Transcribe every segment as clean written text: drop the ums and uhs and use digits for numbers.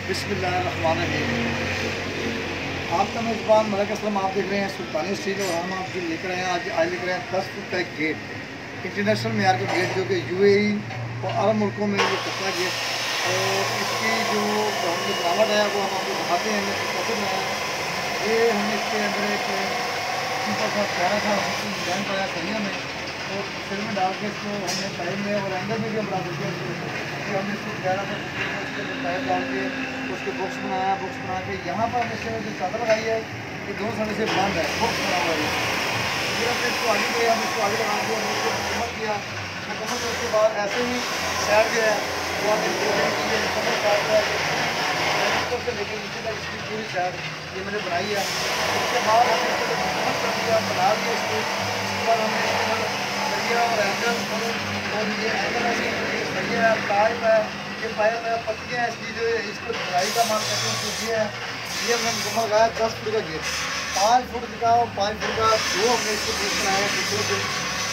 बिस्मिल्लाहिर्रहमानिर्रहीम। आपका मेज़बान मलिक असलम, आप देख रहे हैं सुल्तानी स्टील और हम आप जो लेकर आए हैं आज लेकर आए हैं 10 फुट का एक गेट, इंटरनेशनल मेयार का गेट जो कि यूएई और अरब मुल्कों में ये चलता गेट। और इसकी जो हमने बनावट है वो हम आपको दिखाते हैं। हमने कैसे बनाया है ये, हमने इसके अंदर एक सिंपल सा प्यारा सा डिज़ाइन बनाया सरिया में, और सिर में डाल के इसको हमने टाइम में और एंगल में भी बराबर किया। फिर हमने इसको प्यारा सा टाइम डाल के उसके बॉक्स बनाया। बॉक्स बना के यहाँ पर हमने इसके जो चादर लगाई है ये दोनों साइड से बंद है, बॉक्स बना हुआ है। फिर हमने इसको आगे गए, हम इसको आगे लगा दिया, हमने इसको मुकम्मल किया। मुकम्मल करने के बाद ऐसे ही साइड जो है वो हमने मुकम्मल काट दिया से लेकर नीचे तक इसकी पूरी साइड ये मैंने बनाई है। उसके बाद हमने इसको मुकम्मल कर दिया, बना दिया इसको। उसके बाद हमने इसके अंदर सरिया और एंगल और ये एंगल है, ये सरिया है, पाइप है, ये पाइप है, पत्तियाँ हैं इसकी जो इसको ढलाई का माल करते हैं उसको है। ये हमने मुकम्मल लगाया 10 फुट का गेट, 5 फुट का और 5 फुट का दो हमने इसको गेट बनाया है दूसरे से।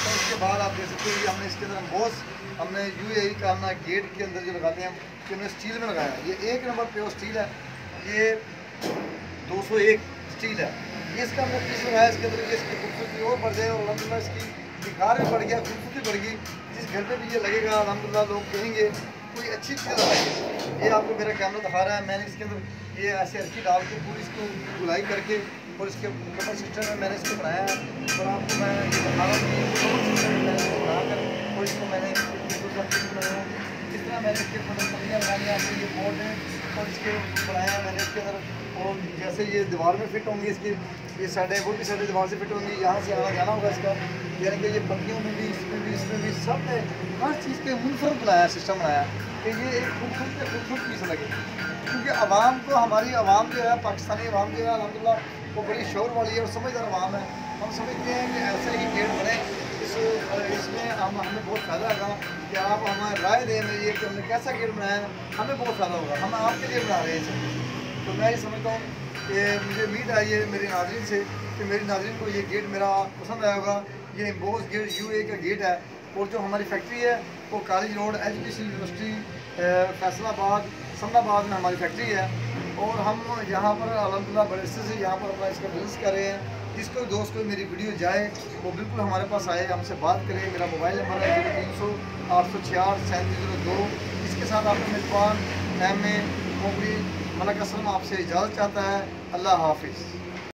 तो इसके बाद आप देख सकते हैं कि हमने इसके अंदर एम्बोस हमने यूएई का अपना गेट के अंदर जो लगाते हैं कि हमने स्टील में लगाया। ये 1 नंबर प्योर स्टील है, ये 201 स्टील है। ये इसका हमने पीस लगाया इसके अंदर, ये इसकी खूबसूरती और बढ़ जाए और अलहमदिल्ला इसकी निखार भी बढ़ गया, खूबसूरती बढ़ गई। जिस घर पे भी ये लगेगा अलहमदिल्ला लोग कहेंगे कोई अच्छी चीज़ लगाई। ये आपको मेरा कैमरा दिखा रहा है, मैंने इसके अंदर ये ऐसे अर्की डाल के पूरी इसको गुलाई करके और इसके मुकम्मल सिस्टम में मैंने इसको बनाया है। और आपको मैं ये दिखा रहा हूँ कि मुकम्मल सिस्टम में मैंने इसको बनाकर और इसको मैंने बनाया। जिस तरह मैंने इसके अंदर पत्तियाँ लगाई आपको ये बोर्ड है और इसके बनाया मैंने इसके अंदर। और जैसे ये दीवार में फिट होंगी इसकी ये साइडें, वो भी साइडें दीवार से फिट होंगी, यहाँ से आना जाना होगा इसका। यानी कि ये पत्तियों में भी, इसमें भी सब में हर चीज़ के मुनफरद बनाया सिस्टम बनाया कि ये एक खूबसूरत चीज़ लगे। क्योंकि आवाम को, हमारी आवाम जो है, पाकिस्तानी आवाम जो है अलहमदिल्ला वो बड़ी शौर वाली है और समझदार आवाम है। हम समझते हैं कि ऐसे ही गेट बने, इसमें हमें बहुत फ़ायदा होगा कि आप हमें राय दें ये कि हमने कैसा गेट बनाया है, हमें बहुत फ़ायदा होगा। हम आपके लिए बना रहे हैं। तो मैं ये समझता हूँ कि मुझे उम्मीद आई है मेरी नाज़रीन से कि मेरी नाज़रीन को ये गेट मेरा पसंद आया होगा। ये एम्बोस गेट यूएई का गेट है। और जो हमारी फैक्ट्री है वो college road education university Faisalabad Samanabad में हमारी फैक्ट्री है। और हम यहाँ पर अलहमदिल्ला बड़े से यहाँ पर अपना इसका बिजनेस कर रहे हैं। जिसको दोस्त को मेरी वीडियो जाए वो बिल्कुल हमारे पास आए, हमसे बात करें। मेरा मोबाइल नंबर है 0300 866 3702। इसके साथ आपका मेज़बान एम ए मलिक असलम आपसे इजाज़त चाहता है। अल्लाह हाफिज़।